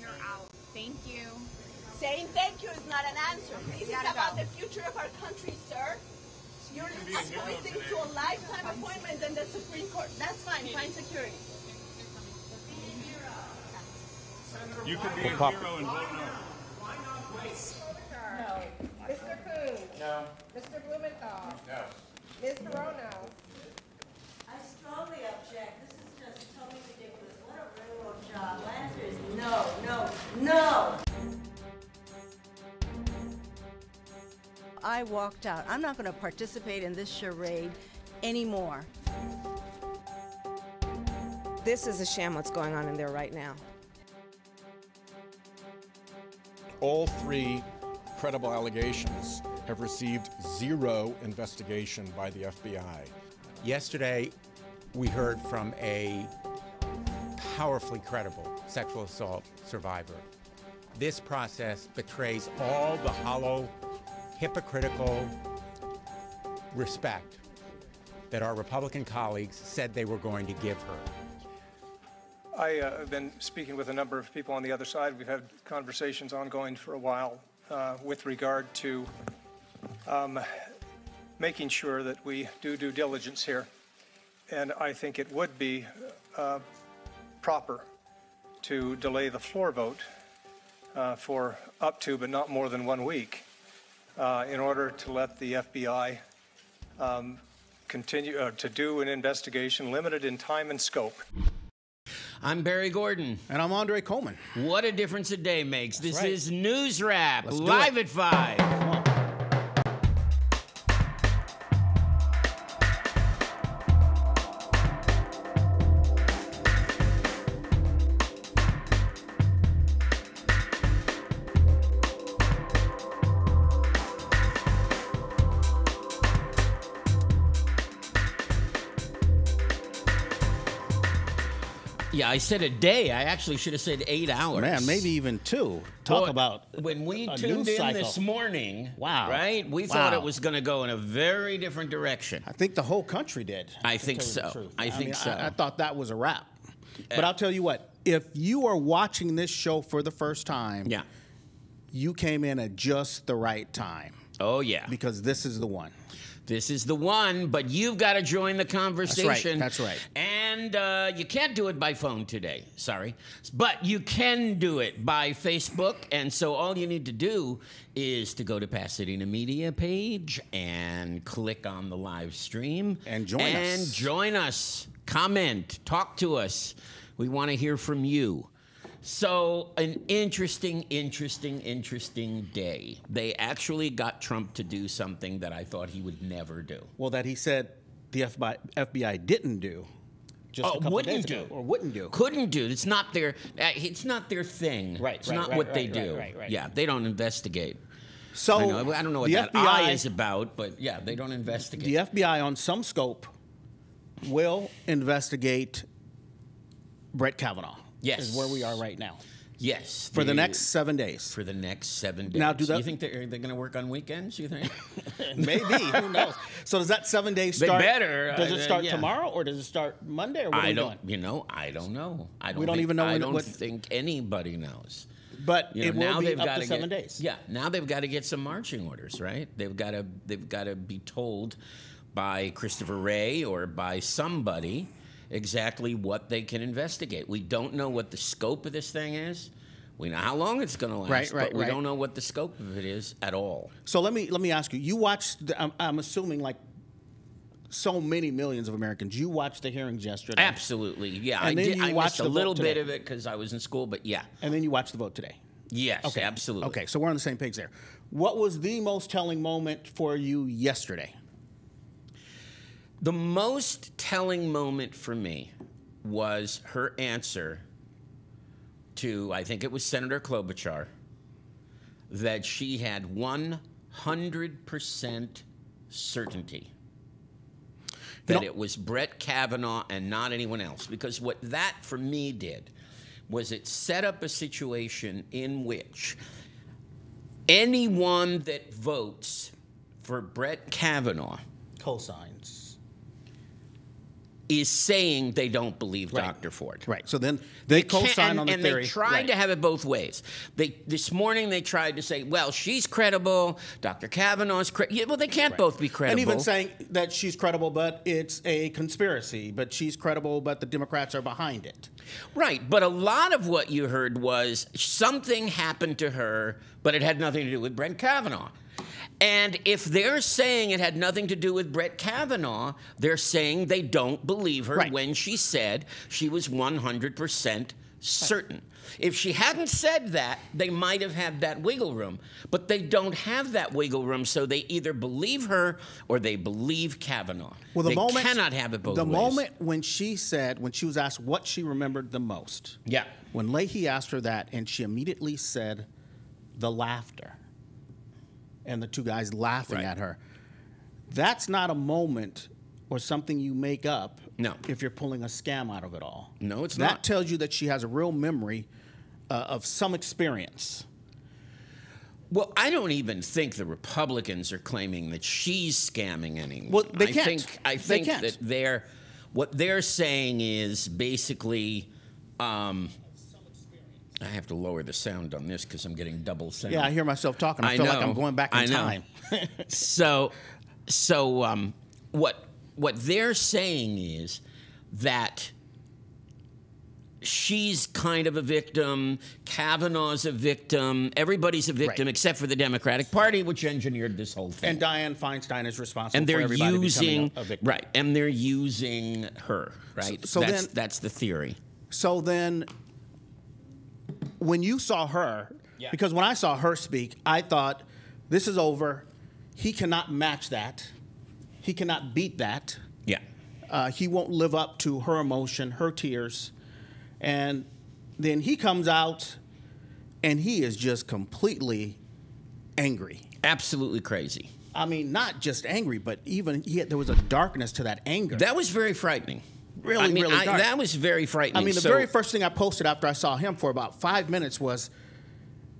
in or out. Thank you. Saying thank you is not an answer. This is about the future of our country, sir. You're appointing to a lifetime appointment in the Supreme Court. That's fine. Find security. You could be a hero and vote no. Why not wait? No. Mr. Coons? No. Mr. Blumenthal? No. Ms. Corono? I strongly object. This is just totally ridiculous. What a railroad job. My answer is no, no, no. I walked out. I'm not going to participate in this charade anymore. This is a sham what's going on in there right now. All three credible allegations have received zero investigation by the FBI. Yesterday, we heard from a powerfully credible sexual assault survivor. This process betrays all the hollow, hypocritical respect that our Republican colleagues said they were going to give her. I have been speaking with a number of people on the other side. We've had conversations ongoing for a while with regard to making sure that we do due diligence here. And I think it would be proper to delay the floor vote for up to, but not more than 1 week, in order to let the FBI continue to do an investigation limited in time and scope. I'm Barry Gordon. And I'm Andre Coleman. What a difference a day makes. That's this right. is NewsRap, Let's do live it. at 5. Come on. Yeah, I said a day. I actually should have said 8 hours. Man, maybe even 2. Talk about when we a tuned news in cycle. this morning. Wow. Right? We thought it was going to go in a very different direction. I think the whole country did. I think so. I think so. I thought that was a wrap. But I'll tell you what, if you are watching this show for the first time, yeah, you came in at just the right time. Oh, yeah. Because this is the one. This is the one, but you've got to join the conversation. That's right. And you can't do it by phone today, sorry. But you can do it by Facebook. And so all you need to do is to go to Pasadena Media page and click on the live stream. And join us. And join us. Comment. Talk to us. We want to hear from you. So, an interesting day. They actually got Trump to do something that I thought he would never do. Well, that he said the FBI didn't do. Just a couple wouldn't days ago, do. or wouldn't do. Couldn't do. It's not their thing. Right, it's not what they do. Right. Yeah, they don't investigate. So I don't know what that eye is about, but yeah, they don't investigate. The FBI, on some scope, will investigate Brett Kavanaugh. Yes. Is where we are right now. Yes. For the next 7 days. For the next 7 days. Now, do you think they're going to work on weekends, you think? Maybe. Who knows? So does that 7 days start? They better. Does it start tomorrow, or does it start Monday, or what I don't know. I don't know. We don't even know I when don't think anybody knows. But it will now be they've up got to to 7 days. Yeah. Now they've got to get some marching orders, right? They've got to be told by Christopher Wray or by somebody exactly what they can investigate. We don't know what the scope of this thing is. We know how long it's going to last, but we don't know what the scope of it is at all. So let me ask you. You watched, I'm assuming, like so many millions of Americans, you watched the hearings yesterday. Absolutely, yeah. And then I missed a little bit of it because I was in school, but yeah. And then you watched the vote today. Yes, okay. Absolutely. Okay, so we're on the same page there. What was the most telling moment for you yesterday? The most telling moment for me was her answer to, I think it was Senator Klobuchar, that she had 100% certainty that it was Brett Kavanaugh and not anyone else. Because what that, for me, did was it set up a situation in which anyone that votes for Brett Kavanaugh cosigns. is saying they don't believe Dr. Ford. Right. So then they co-sign on the and theory. they tried to have it both ways. This morning they tried to say, well, she's credible, Dr. Kavanaugh's credible. Yeah, well, they can't both be credible. And even saying that she's credible, but it's a conspiracy. But she's credible, but the Democrats are behind it. Right. But a lot of what you heard was something happened to her, but it had nothing to do with Brett Kavanaugh. And if they're saying it had nothing to do with Brett Kavanaugh, they're saying they don't believe her when she said she was 100% certain. If she hadn't said that, they might have had that wiggle room. But they don't have that wiggle room, so they either believe her or they believe Kavanaugh. Well, they cannot have it both ways. The moment when she was asked what she remembered the most. Yeah. When Leahy asked her that, and she immediately said the laughter. And the two guys laughing at her. That's not a moment or something you make up if you're pulling a scam out of it all. No, it's not. That tells you that she has a real memory of some experience. Well, I don't even think the Republicans are claiming that she's scamming anyone. Well, they can't. I think that what they're saying is basically I have to lower the sound on this because I'm getting double sound. Yeah, I hear myself talking. I feel like I'm going back in time. So what they're saying is that she's kind of a victim, Kavanaugh's a victim, everybody's a victim except for the Democratic Party, which engineered this whole thing. And Dianne Feinstein is responsible for everybody becoming a victim. Right, and they're using her, right? So that's the theory. So then, when you saw her, because when I saw her speak, I thought, this is over. He cannot match that. He cannot beat that. Yeah. He won't live up to her emotion, her tears. And then he comes out, and he is just completely angry. Absolutely crazy. I mean, not just angry, but even there was a darkness to that anger. That was very frightening. Really dark. That was very frightening. I mean, the very first thing I posted after I saw him for about 5 minutes was,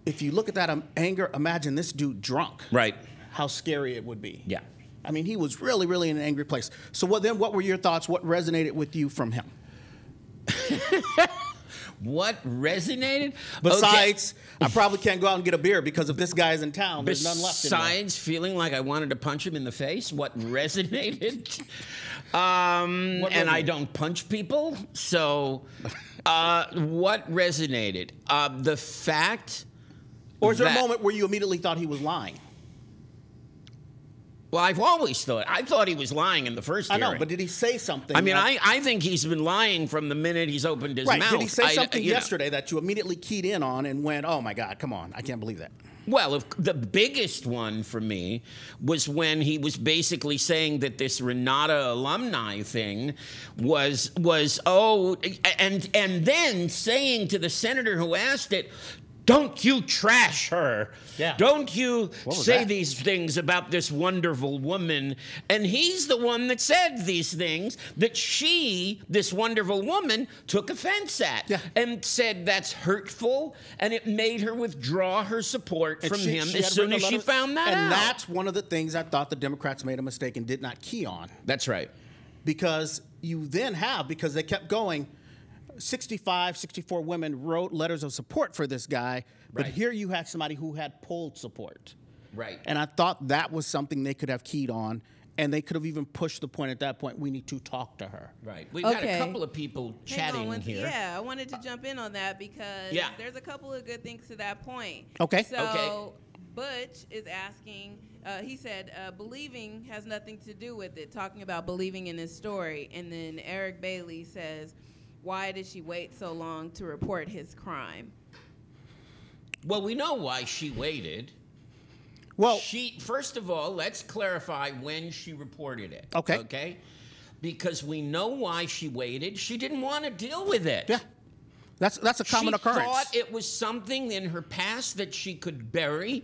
if you look at that anger, imagine this dude drunk. Right. How scary it would be. Yeah. I mean, he was really, really in an angry place. So what were your thoughts? What resonated with you from him? What resonated? Besides, I probably can't go out and get a beer because if this guy's in town, there's none left anymore. Besides feeling like I wanted to punch him in the face, what resonated? And I don't punch people, so what resonated? The fact. Or is there a moment where you immediately thought he was lying? Well, I've always thought. I thought he was lying in the first hearing. I know, but did he say something? I mean, I think he's been lying from the minute he's opened his mouth. Did he say something yesterday that you immediately keyed in on and went, oh, my God, come on, I can't believe that? Well, the biggest one for me was when he was basically saying that this Renata alumni thing was and then saying to the senator who asked it, don't you trash her. Yeah. Don't you say these things about this wonderful woman. And he's the one that said these things that this wonderful woman, took offense at. Yeah. And said that's hurtful, and it made her withdraw her support from him as soon as she found that out. And that's one of the things I thought the Democrats made a mistake and did not key on. That's right. Because you then because they kept going, 65, 64 women wrote letters of support for this guy, but here you had somebody who had polled support. Right. And I thought that was something they could have keyed on, and they could have even pushed the point at that point, we need to talk to her. Right. We've got a couple of people chatting here. Yeah, I wanted to jump in on that because there's a couple of good things to that point. Okay. So Butch is asking, he said, believing has nothing to do with it, talking about believing in his story. And then Eric Bailey says, why did she wait so long to report his crime? Well, we know why she waited. Well, first of all, let's clarify when she reported it. Okay. Okay? Because we know why she waited. She didn't want to deal with it. Yeah. That's a common occurrence. She thought it was something in her past that she could bury.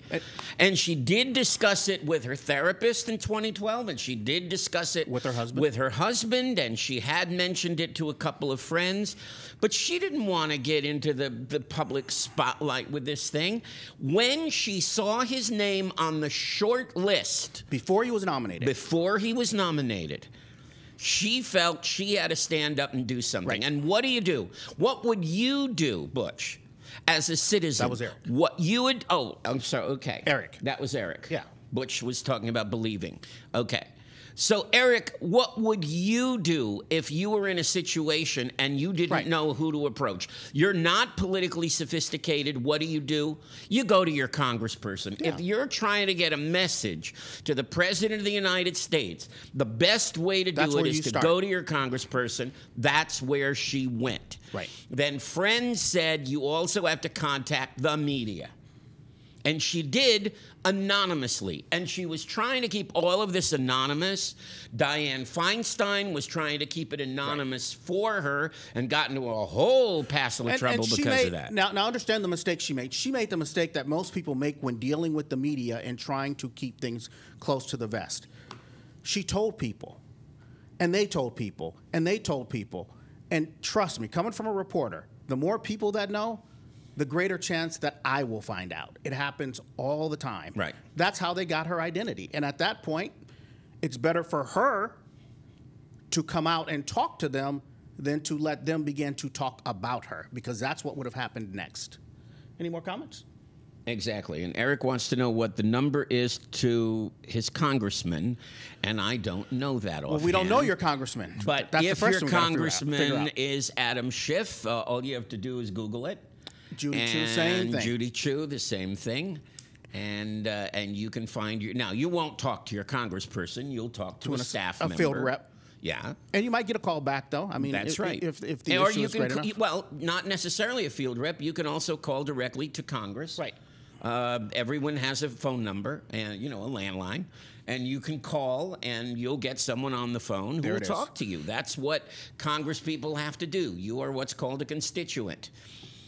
And she did discuss it with her therapist in 2012, and she did discuss it with her husband. And she had mentioned it to a couple of friends. But she didn't want to get into the public spotlight with this thing. When she saw his name on the short list. Before he was nominated. She felt she had to stand up and do something. And what do? What would you do, Butch, as a citizen? That was Eric. What you would, oh, I'm sorry, okay. Eric. That was Eric. Yeah. Butch was talking about believing. Okay. So, Eric, what would you do if you were in a situation and you didn't know who to approach? You're not politically sophisticated. What do? You go to your congressperson. Yeah. If you're trying to get a message to the President of the United States, the best way to do it is to go to your congressperson. That's where she went. Right. Then friends said you also have to contact the media. And she did anonymously. And she was trying to keep all of this anonymous. Dianne Feinstein was trying to keep it anonymous for her and got into a whole passel of trouble because of that. Now understand the mistake she made. She made the mistake that most people make when dealing with the media and trying to keep things close to the vest. She told people, and they told people, and they told people. And trust me, coming from a reporter, the more people that know, the greater chance that I will find out. It happens all the time. Right. That's how they got her identity. And at that point, it's better for her to come out and talk to them than to let them begin to talk about her, because that's what would have happened next. Any more comments? Exactly. And Eric wants to know what the number is to his congressman, and I don't know that offhand. Well, we don't know your congressman. But that's if the first your thing we congressman is Adam Schiff, all you have to do is Google it. Judy Chu, same thing. Judy Chu, the same thing. And you can find your... Now, you won't talk to your congressperson. You'll talk to a staff member. A field rep. Yeah. And you might get a call back, though. I mean, that's right. If the issue is great enough. Well, not necessarily a field rep. You can also call directly to Congress. Right. Everyone has a phone number and, a landline. And you can call, and you'll get someone on the phone who will talk to you. That's what Congress people have to do. You are what's called a constituent.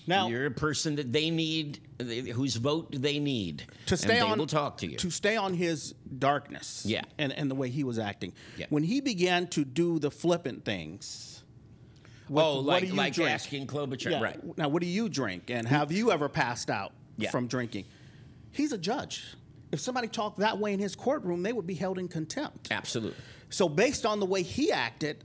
Now, you're a person that they need, whose vote they need, to stay and they will talk to you. To stay on his darkness, yeah, and the way he was acting. Yeah. When he began to do the flippant things, like asking Klobuchar, right? Now, what do you drink, and have you ever passed out from drinking? He's a judge. If somebody talked that way in his courtroom, they would be held in contempt. Absolutely. So, based on the way he acted,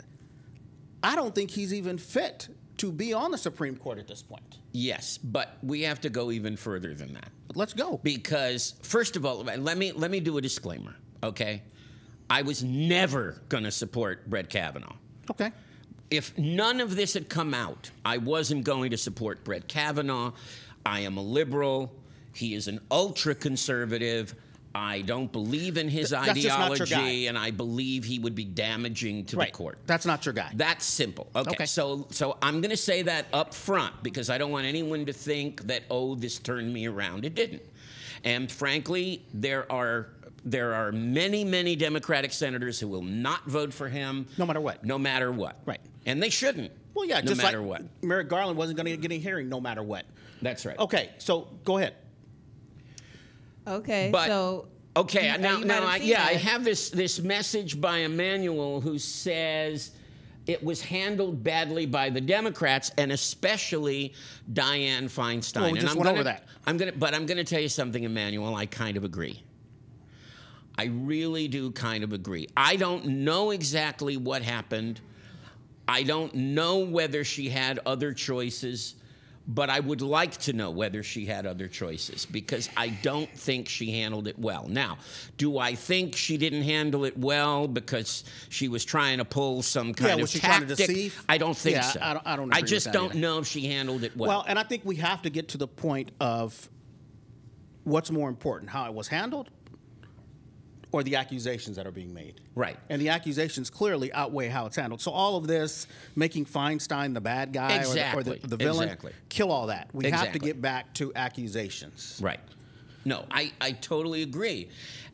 I don't think he's even fit to be on the Supreme Court at this point. Yes, but we have to go even further than that. Let's go. Because, first of all, let me do a disclaimer, okay? I was never going to support Brett Kavanaugh. Okay. If none of this had come out, I wasn't going to support Brett Kavanaugh. I am a liberal. He is an ultra-conservative. I don't believe in his ideology, and I believe he would be damaging to the court. That's not your guy. That's simple. Okay. So I'm going to say that up front because I don't want anyone to think that, oh, this turned me around. It didn't. And frankly, there are many, many Democratic senators who will not vote for him. No matter what. No matter what. Right. And they shouldn't. Well, yeah, no matter what. Merrick Garland wasn't going to get a hearing no matter what. That's right. Okay, so go ahead. Okay, but, so... Okay, I have this message by Emmanuel who says it was handled badly by the Democrats and especially Dianne Feinstein. Well, we just went over that. I'm gonna tell you something, Emmanuel. I kind of agree. I really do kind of agree. I don't know exactly what happened. I don't know whether she had other choices. But I would like to know whether she had other choices because I don't think she handled it well. Now, do I think she didn't handle it well because she was trying to pull some kind of tactic? Trying to deceive? I don't think so. I don't. I just don't know if she handled it well. Well, and I think we have to get to the point of what's more important: how it was handled, or the accusations that are being made. Right. And the accusations clearly outweigh how it's handled. So all of this, making Feinstein the bad guy or the villain, kill all that. We have to get back to accusations. Right. No, I totally agree.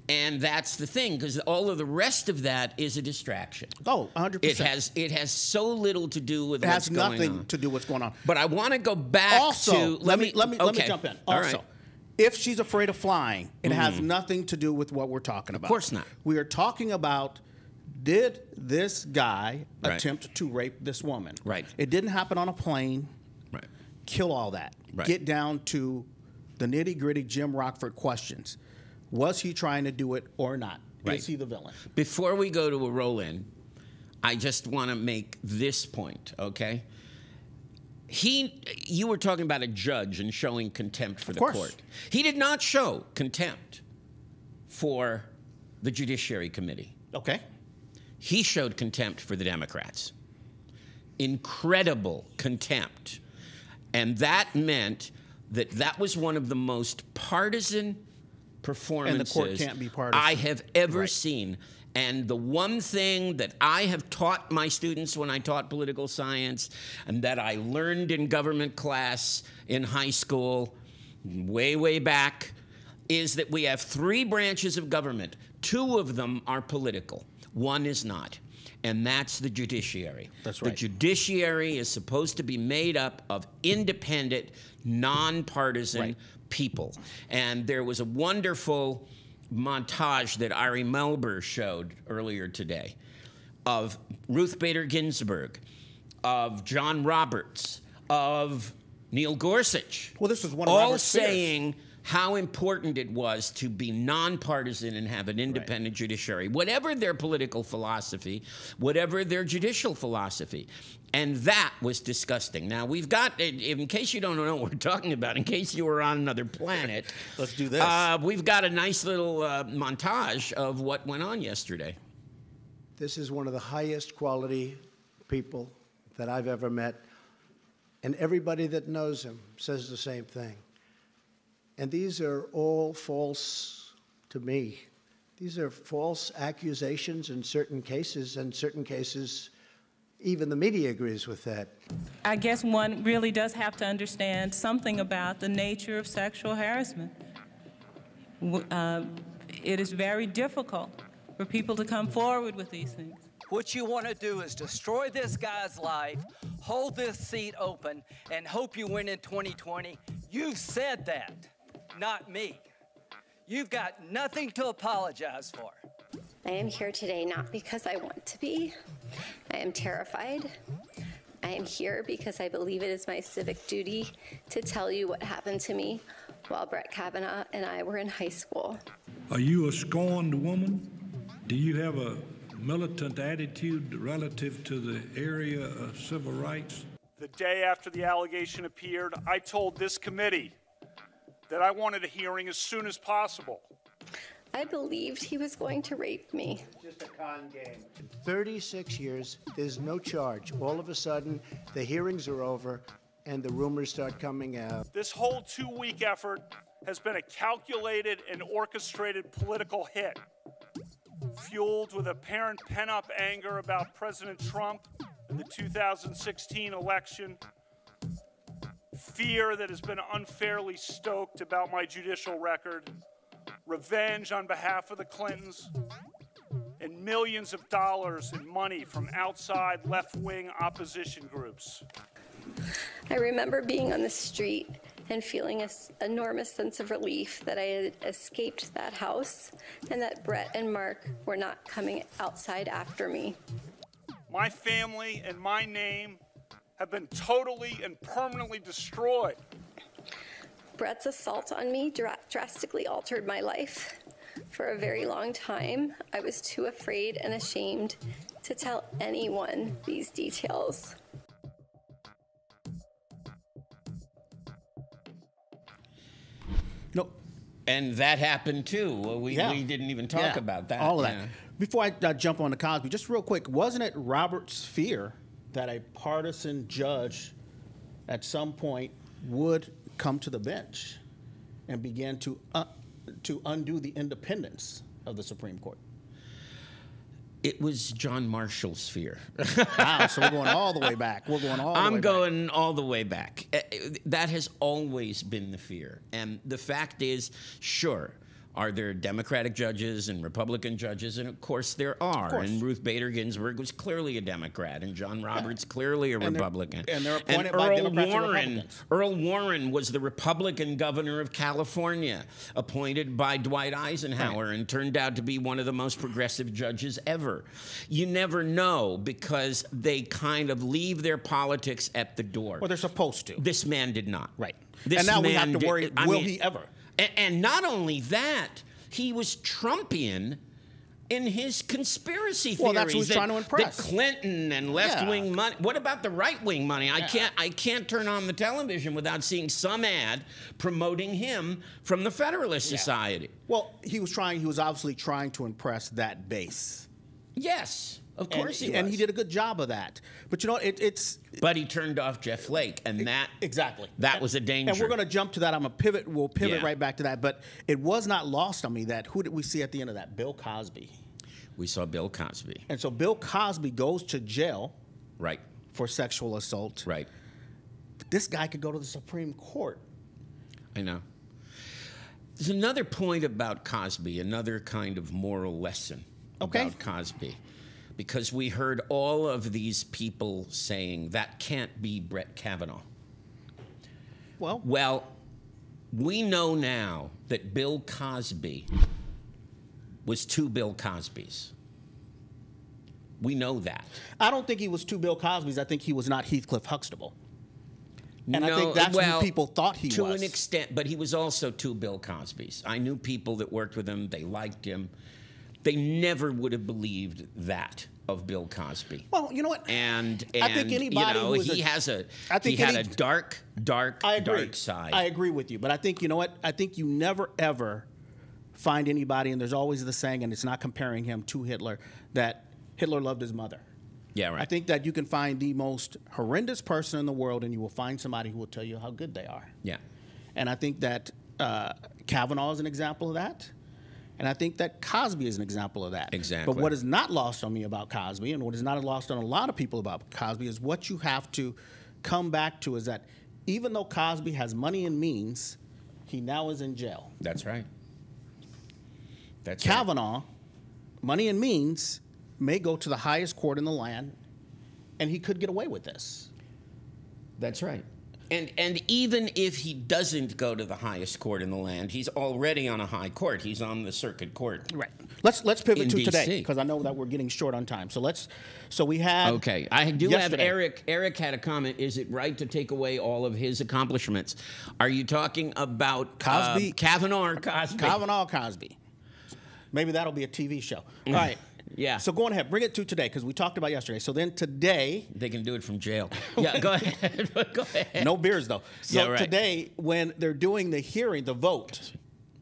And that's the thing, because all of the rest of that is a distraction. Oh, 100%. It has so little to do with what's going on. It has nothing to do with what's going on. But I want to go back also, to... Let me jump in. Also, right. If she's afraid of flying, it has nothing to do with what we're talking about. Of course not. We are talking about, did this guy attempt to rape this woman? Right. It didn't happen on a plane. Right. Kill all that. Right. Get down to the nitty-gritty Jim Rockford questions. Was he trying to do it or not? Right. Is he the villain? Before we go to a roll-in, I just want to make this point, okay? You were talking about a judge and showing contempt for the court. He did not show contempt for the Judiciary Committee. Okay. He showed contempt for the Democrats. Incredible contempt. And that meant that that was one of the most partisan performances and the court can't be partisan. I have ever seen. And the one thing that I have taught my students when I taught political science, and that I learned in government class in high school way, way back, is that we have 3 branches of government. 2 of them are political. 1 is not. And that's the judiciary. That's right. The judiciary is supposed to be made up of independent, nonpartisan people. And there was a wonderful montage that Ari Melber showed earlier today of Ruth Bader Ginsburg, of John Roberts, of Neil Gorsuch. Well, this was one of all Robert's saying how important it was to be nonpartisan and have an independent judiciary, whatever their political philosophy, whatever their judicial philosophy. And that was disgusting. Now, we've got, in case you don't know what we're talking about, in case you were on another planet, let's do this. We've got a nice little montage of what went on yesterday. This is one of the highest quality people that I've ever met, and everybody that knows him says the same thing. And these are all false to me. These are false accusations in certain cases, and certain cases, even the media agrees with that. I guess one really does have to understand something about the nature of sexual harassment. It is very difficult for people to come forward with these things. What you want to do is destroy this guy's life, hold this seat open, and hope you win in 2020. You've said that, not me. You've got nothing to apologize for. I am here today not because I want to be. I am terrified. I am here because I believe it is my civic duty to tell you what happened to me while Brett Kavanaugh and I were in high school. Are you a scorned woman? Do you have a militant attitude relative to the area of civil rights? The day after the allegation appeared, I told this committee that I wanted a hearing as soon as possible. I believed he was going to rape me. Just a con game. In 36 years, there's no charge. All of a sudden, the hearings are over and the rumors start coming out. This whole 2-week effort has been a calculated and orchestrated political hit, fueled with apparent pent-up anger about President Trump and the 2016 election, fear that has been unfairly stoked about my judicial record, revenge on behalf of the Clintons, and millions of dollars in money from outside left-wing opposition groups. I remember being on the street and feeling an enormous sense of relief that I had escaped that house and that Brett and Mark were not coming outside after me. My family and my name have been totally and permanently destroyed. Brett's assault on me drastically altered my life. For a very long time, I was too afraid and ashamed to tell anyone these details. No. And that happened too. We didn't even talk about that. All of that. Before I jump on the Cosby, just real quick, wasn't it Robert's fear that a partisan judge at some point would come to the bench and begin to undo the independence of the Supreme Court? It was John Marshall's fear. Wow, so we're going all the way back. I'm going all the way back. That has always been the fear. And the fact is, sure, are there Democratic judges and Republican judges? And of course there are. And Ruth Bader Ginsburg was clearly a Democrat, and John Roberts clearly a Republican. And they're appointed by Democrats and Republicans. Earl Warren was the Republican governor of California, appointed by Dwight Eisenhower, and turned out to be one of the most progressive judges ever. You never know, because they kind of leave their politics at the door. Well, they're supposed to. This man did not. Right. And now we have to worry, will he ever? And not only that, he was Trumpian in his conspiracy theories. Well, that's who he's trying to impress. The Clinton and left-wing money. What about the right-wing money? I can't turn on the television without seeing some ad promoting him from the Federalist Society. Well, he was obviously trying to impress that base. Yes, of course he was. And he did a good job of that. But you know, But he turned off Jeff Flake, and that was a danger. And we're going to jump to that. We'll pivot right back to that. But it was not lost on me that who did we see at the end of that? Bill Cosby. We saw Bill Cosby. And so Bill Cosby goes to jail. Right. For sexual assault. Right. This guy could go to the Supreme Court. I know. There's another point about Cosby, another kind of moral lesson about Cosby. Because we heard all of these people saying that can't be Brett Kavanaugh. Well, we know now that Bill Cosby was two Bill Cosbys. We know that. I don't think he was two Bill Cosbys. I think he was not Heathcliff Huxtable. And I think that's who people thought he was. To an extent, but he was also two Bill Cosbys. I knew people that worked with him. They liked him. They never would have believed that of Bill Cosby. Well, you know what? And I think anybody he had a dark side. I agree with you, but I think, you know what? I think you never ever find anybody, and there's always the saying, and it's not comparing him to Hitler, that Hitler loved his mother. Yeah, right. I think that you can find the most horrendous person in the world, and you will find somebody who will tell you how good they are. Yeah. And I think that Kavanaugh is an example of that. And I think that Cosby is an example of that. Exactly. But what is not lost on me about Cosby, and what is not lost on a lot of people about Cosby, is what you have to come back to is that even though Cosby has money and means, he now is in jail. That's right. That's Kavanaugh, money and means, may go to the highest court in the land, and he could get away with this. That's right. And even if he doesn't go to the highest court in the land, he's already on a high court. He's on the circuit court. Right. Let's pivot in to DC. today, because I know that we're getting short on time. So we had Okay. I do yesterday. have Eric. Eric had a comment. Is it right to take away all of his accomplishments? Are you talking about Cosby? Kavanaugh or Cosby? Kavanaugh or Cosby. Maybe that'll be a TV show. All right. Yeah. So go on ahead. Bring it to today, because we talked about yesterday. So then today. They can do it from jail. Yeah, go ahead. Go ahead. No beers, though. So yeah, right. Today, when they're doing the hearing, the vote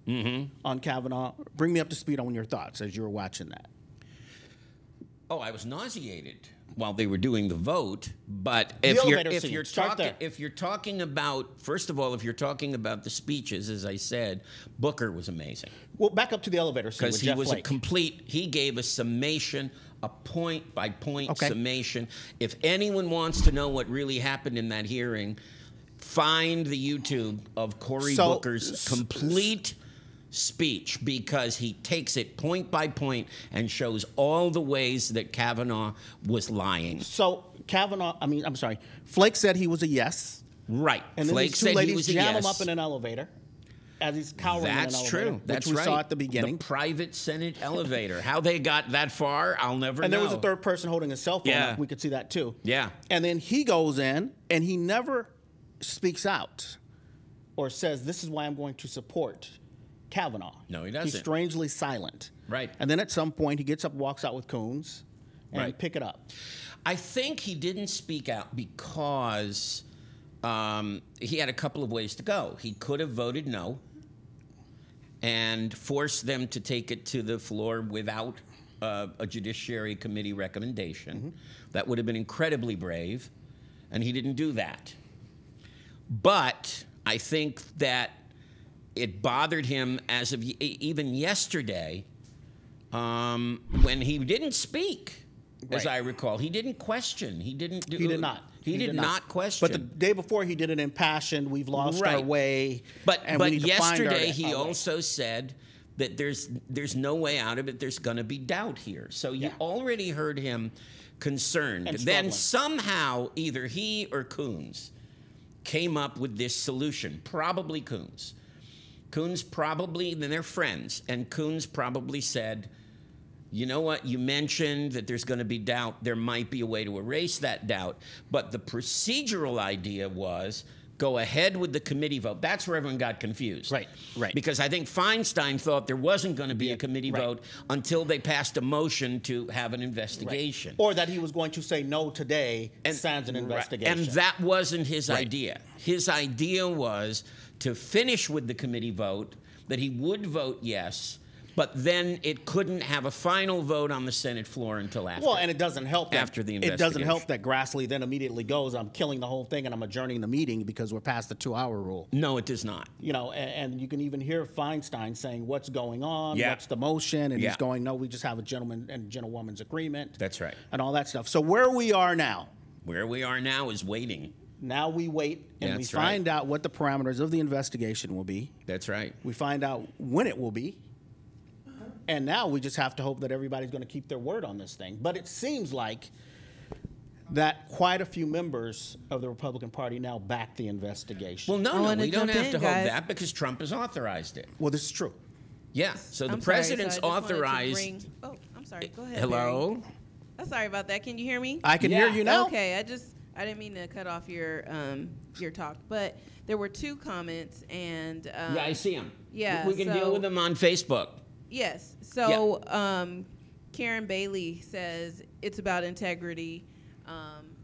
on Kavanaugh, bring me up to speed on your thoughts as you were watching that. Oh, I was nauseated while they were doing the vote. But if you're talking about, first of all, if you're talking about the speeches, as I said, Booker was amazing. Well, back up to the elevator scene because he was a complete. He gave a summation, a point by point summation. If anyone wants to know what really happened in that hearing, find the YouTube of Cory Booker's complete speech, because he takes it point by point and shows all the ways that Kavanaugh was lying. So Flake said he was a yes. Right. And then Flake these two said ladies he was a jam yes. him up in an elevator as he's cowering in an elevator. That's true. That's which we right. saw at the beginning. The private Senate elevator. How they got that far, I'll never know. And there was a third person holding a cell phone. Yeah. We could see that too. Yeah. And then he goes in and he never speaks out or says, this is why I'm going to support Kavanaugh. No, he doesn't. He's strangely silent. Right. And then at some point he gets up, walks out with Coons, and pick it up. I think he didn't speak out because he had a couple of ways to go. He could have voted no and forced them to take it to the floor without a Judiciary Committee recommendation. That would have been incredibly brave, and he didn't do that. But I think that it bothered him as of even yesterday when he didn't speak, as I recall. He didn't question. He did not. He did not question. But the day before, he did an impassioned, we've lost our way. But we need to find yesterday, our he way. also said that there's no way out of it. There's going to be doubt here. So you already heard him concerned. And then somehow either he or Coons came up with this solution, probably Coons. Coons probably, then they're friends, and Coons probably said, you know what, you mentioned that there's going to be doubt. There might be a way to erase that doubt. But the procedural idea was go ahead with the committee vote. That's where everyone got confused. Right. Because I think Feinstein thought there wasn't going to be a committee vote until they passed a motion to have an investigation. Or that he was going to say no today and sans an investigation. And that wasn't his idea. His idea was to finish with the committee vote, that he would vote yes, but then it couldn't have a final vote on the Senate floor until after. Well, and it doesn't help that, after the investigation. It doesn't help that Grassley then immediately goes, I'm killing the whole thing and I'm adjourning the meeting because we're past the 2-hour rule. No, it does not. You know, and you can even hear Feinstein saying, what's going on? Yeah. What's the motion? And he's going, no, we just have a gentleman and gentlewoman's agreement. That's right. And all that stuff. So where we are now. Where we are now is waiting. Now we wait and we find out what the parameters of the investigation will be. That's right. We find out when it will be. And now we just have to hope that everybody's going to keep their word on this thing. But it seems like that quite a few members of the Republican Party now back the investigation. Well, no, we don't have to hope that because Trump has authorized it. Well, this is true. Yeah, so the president's authorized. Oh, I'm sorry. Go ahead. Hello? Barry. I'm sorry about that. Can you hear me? I can hear you now. Okay, I didn't mean to cut off your talk, but there were 2 comments and yeah, I see them. Yeah, we can deal with them on Facebook. Yes. So Karen Bailey says it's about integrity. I'm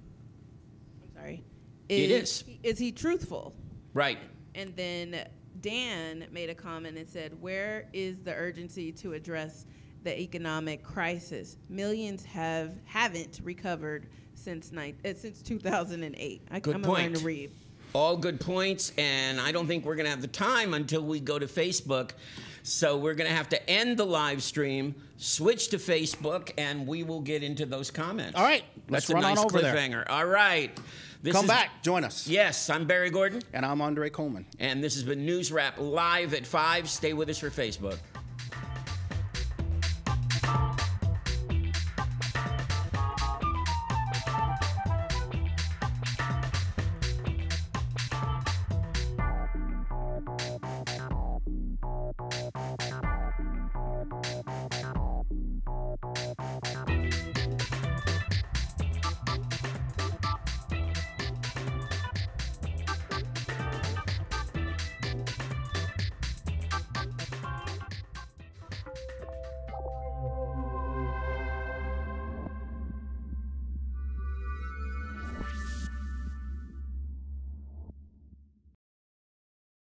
sorry. It is. Is he truthful? Right. And then Dan made a comment and said, "Where is the urgency to address the economic crisis? Millions haven't recovered since 2008." I'm going to learn to read. All good points, and I don't think we're going to have the time until we go to Facebook. So we're going to have to end the live stream, switch to Facebook, and we will get into those comments. All right. That's run a nice on over cliffhanger. there. All right. Come back. Join us. Yes, I'm Barry Gordon. And I'm Andre Coleman. And this has been NewsRap Live at 5. Stay with us for Facebook.